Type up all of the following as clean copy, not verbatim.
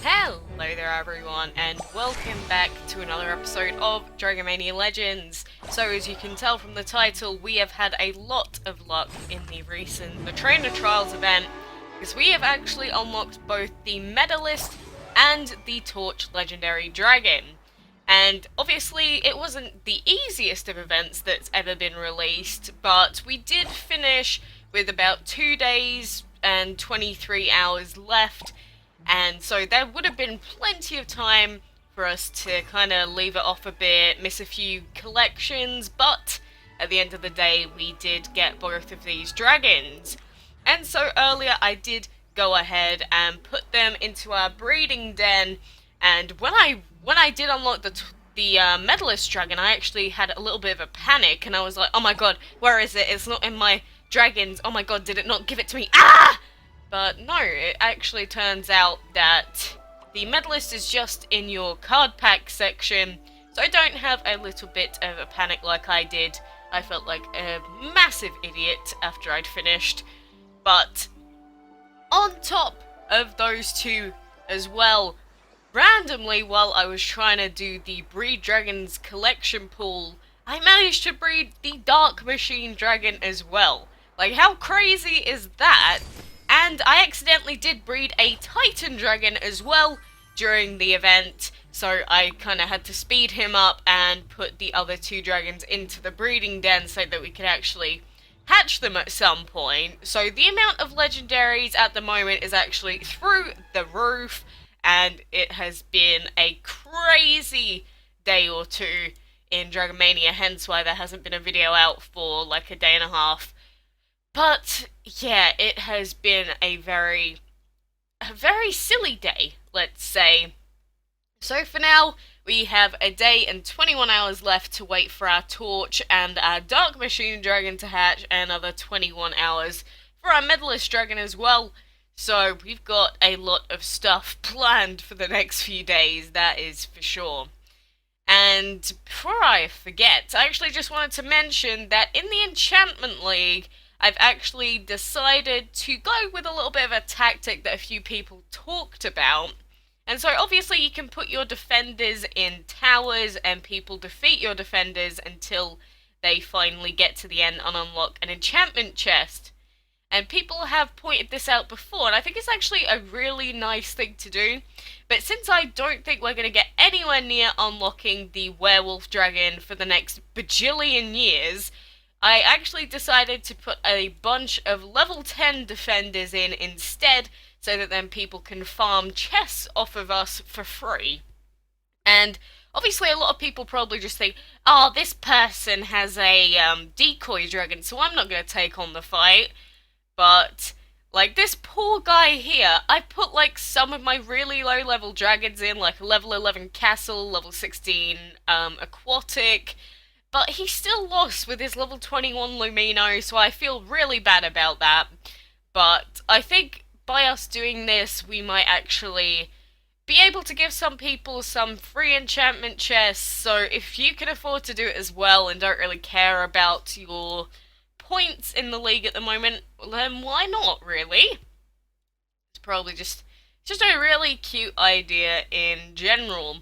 Hello there everyone, and welcome back to another episode of Dragon Mania Legends. So as you can tell from the title, we have had a lot of luck in the recent Trainer Trials event, because we have actually unlocked both the Medalist and the Torch Legendary Dragon. And obviously it wasn't the easiest of events that's ever been released, but we did finish with about 2 days and 23 hours left, and so there would have been plenty of time for us to kind of leave it off a bit, miss a few collections, but at the end of the day we did get both of these dragons. And so earlier I did go ahead and put them into our breeding den, and when I did unlock the Medalist dragon, I actually had a little bit of a panic, and I was like, oh my god, where is it? It's not in my dragons. Oh my god, did it not give it to me? Ah! But no, it actually turns out that the Medalist is just in your card pack section, so I don't have a little bit of a panic like I did. I felt like a massive idiot after I'd finished. But on top of those two as well, randomly while I was trying to do the Breed Dragons collection pool, I managed to breed the Dark Machine Dragon as well. Like, how crazy is that? And I accidentally did breed a Titan Dragon as well during the event, so I kind of had to speed him up and put the other two dragons into the breeding den so that we could actually hatch them at some point. So the amount of legendaries at the moment is actually through the roof, and it has been a crazy day or two in Dragon Mania, hence why there hasn't been a video out for like a day and a half. But yeah, it has been a very silly day, let's say. So for now, we have a day and 21 hours left to wait for our Torch and our Dark Machine Dragon to hatch, and another 21 hours for our Medalist Dragon as well. So we've got a lot of stuff planned for the next few days, that is for sure. And before I forget, I actually just wanted to mention that in the Enchantment League, I've actually decided to go with a little bit of a tactic that a few people talked about. And so obviously you can put your defenders in towers and people defeat your defenders until they finally get to the end and unlock an enchantment chest. And people have pointed this out before, and I think it's actually a really nice thing to do. But since I don't think we're going to get anywhere near unlocking the werewolf dragon for the next bajillion years, I actually decided to put a bunch of level 10 defenders in instead, so that then people can farm chests off of us for free. And obviously a lot of people probably just think, oh, this person has a decoy dragon, so I'm not going to take on the fight. But like this poor guy here, I put like some of my really low level dragons in, like a level 11 castle, level 16 aquatic, but he still lost with his level 21 Lumino, so I feel really bad about that. But I think by us doing this, we might actually be able to give some people some free enchantment chests, so if you can afford to do it as well and don't really care about your points in the league at the moment, then why not, really? It's probably just a really cute idea in general.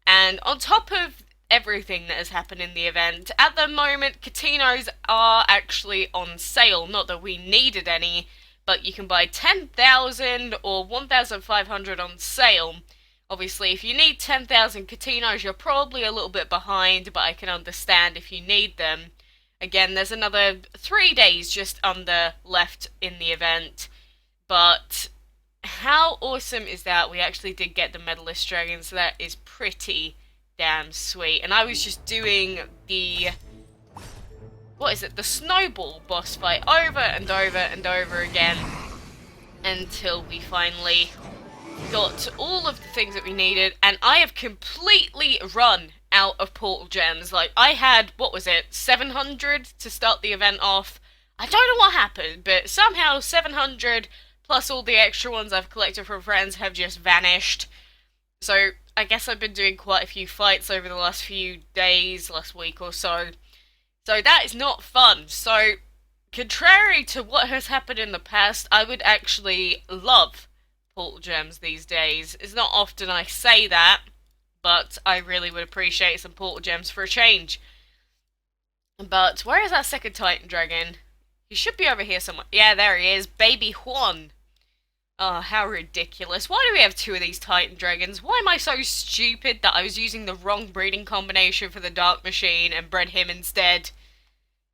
And on top of everything that has happened in the event, at the moment Katinos are actually on sale. Not that we needed any, but you can buy 10,000 or 1,500 on sale. Obviously if you need 10,000 Katinos, you're probably a little bit behind, but I can understand if you need them. Again, there's another 3 days just under left in the event, but how awesome is that? We actually did get the Medalist Dragon, so that is pretty damn sweet. And I was just doing the, what is it, the snowball boss fight over and over and over again until we finally got all of the things that we needed, and I have completely run out of portal gems. Like, I had, what was it, 700 to start the event off. I don't know what happened, but somehow 700 plus all the extra ones I've collected from friends have just vanished. So I guess I've been doing quite a few fights over the last few days, last week or so. So that is not fun. So, contrary to what has happened in the past, I would actually love portal gems these days. It's not often I say that, but I really would appreciate some portal gems for a change. But where is that second Titan Dragon? He should be over here somewhere. Yeah, there he is. Baby Juan. Oh, how ridiculous. Why do we have two of these Titan Dragons? Why am I so stupid that I was using the wrong breeding combination for the Dark Machine and bred him instead?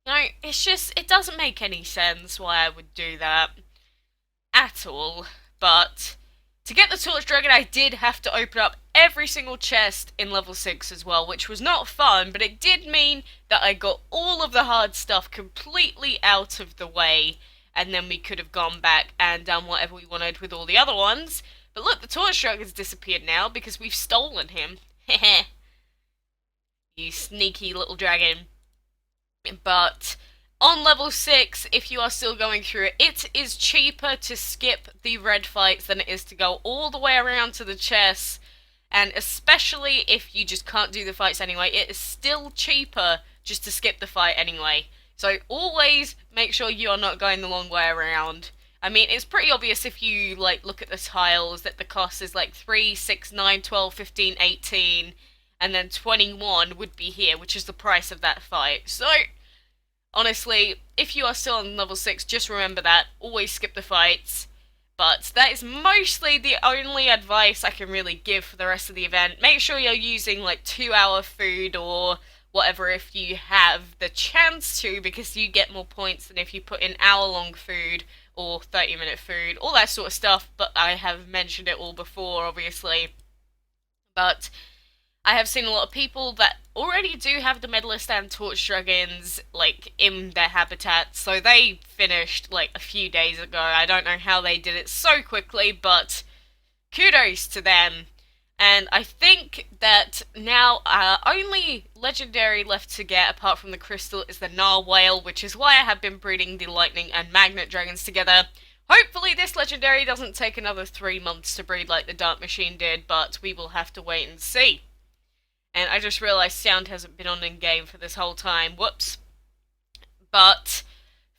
You know, it's just, it doesn't make any sense why I would do that. At all. But to get the Torch Dragon, I did have to open up every single chest in level 6 as well, which was not fun, but it did mean that I got all of the hard stuff completely out of the way, and then we could have gone back and done whatever we wanted with all the other ones. But look, the Torch Dragon's disappeared now because we've stolen him. Heh. You sneaky little dragon. But on level 6, if you are still going through it, it is cheaper to skip the red fights than it is to go all the way around to the chests. And especially if you just can't do the fights anyway, it is still cheaper just to skip the fight anyway. So always make sure you are not going the long way around. I mean, it's pretty obvious if you like look at the tiles that the cost is like 3, 6, 9, 12, 15, 18, and then 21 would be here, which is the price of that fight. So honestly, if you are still on level 6, just remember that. Always skip the fights. But that is mostly the only advice I can really give for the rest of the event. Make sure you're using like 2-hour food or whatever if you have the chance to, because you get more points than if you put in hour-long food or 30-minute food, all that sort of stuff. But I have mentioned it all before, obviously. But I have seen a lot of people that already do have the Medalist and Torch Dragons, like, in their habitat, so they finished, like, a few days ago. I don't know how they did it so quickly, but kudos to them. And I think that now only legendary left to get, apart from the crystal, is the Narwhale, which is why I have been breeding the Lightning and Magnet Dragons together. Hopefully this legendary doesn't take another 3 months to breed like the Dark Machine did, but we will have to wait and see. And I just realised sound hasn't been on in game for this whole time. Whoops. But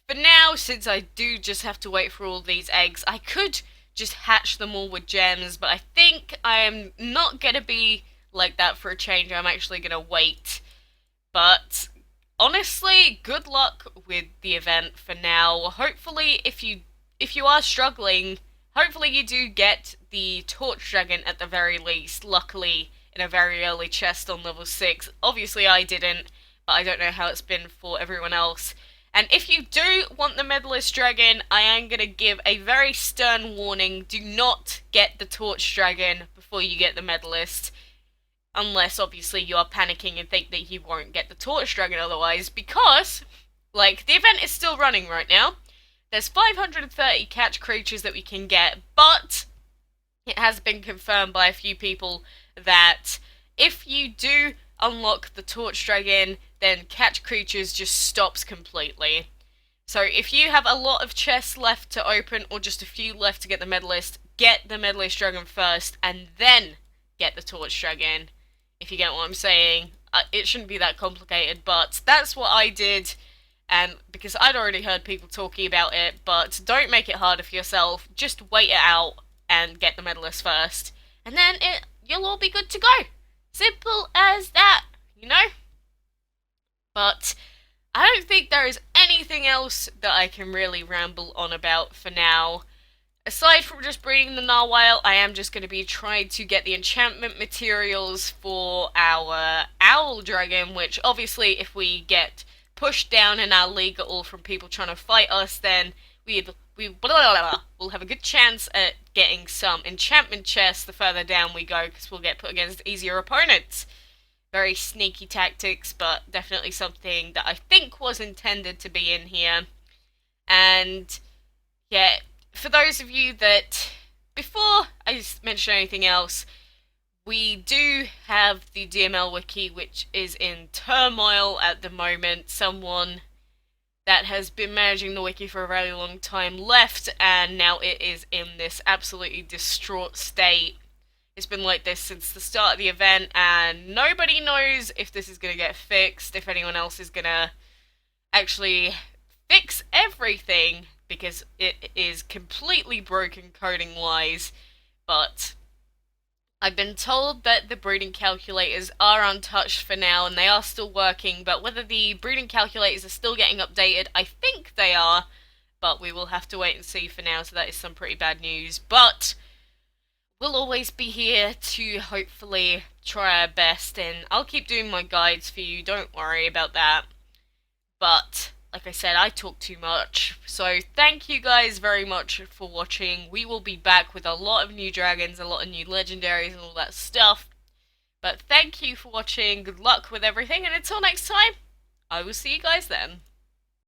for now, since I do just have to wait for all these eggs, I could just hatch them all with gems, but I think I am not going to be like that for a change. I'm actually going to wait. But honestly, good luck with the event for now. Hopefully, if you are struggling, hopefully you do get the Torch Dragon at the very least. Luckily, in a very early chest on level 6. Obviously I didn't, but I don't know how it's been for everyone else. And if you do want the Medalist Dragon, I am going to give a very stern warning. Do not get the Torch Dragon before you get the Medalist. Unless, obviously, you are panicking and think that you won't get the Torch Dragon otherwise. Because, like, the event is still running right now. There's 530 catch creatures that we can get, but it has been confirmed by a few people that if you do unlock the Torch Dragon, then catch creatures just stops completely. So if you have a lot of chests left to open, or just a few left to get the Medalist, get the Medalist Dragon first, and then get the Torch Dragon, if you get what I'm saying. It shouldn't be that complicated, but that's what I did, and because I'd already heard people talking about it. But don't make it harder for yourself, just wait it out and get the Medalist first, and then you'll all be good to go. Simple as that, you know? But I don't think there is anything else that I can really ramble on about for now. Aside from just breeding the Narwhale, I am just going to be trying to get the enchantment materials for our Owl Dragon, which obviously if we get pushed down in our league at all from people trying to fight us, then we'll have a good chance at getting some enchantment chests the further down we go, because we'll get put against easier opponents. Very sneaky tactics, but definitely something that I think was intended to be in here. And yeah, for those of you that, before I mention anything else, we do have the DML wiki, which is in turmoil at the moment. Someone that has been managing the wiki for a very long time left, and now it is in this absolutely distraught state. It's been like this since the start of the event, and nobody knows if this is going to get fixed, if anyone else is going to actually fix everything, because it is completely broken coding-wise. but I've been told that the breeding calculators are untouched for now and they are still working, but whether the breeding calculators are still getting updated, I think they are, but we will have to wait and see for now, so that is some pretty bad news. But we'll always be here to hopefully try our best, and I'll keep doing my guides for you, don't worry about that. But like I said, I talk too much. So thank you guys very much for watching. We will be back with a lot of new dragons, a lot of new legendaries and all that stuff. But thank you for watching. Good luck with everything, and until next time, I will see you guys then.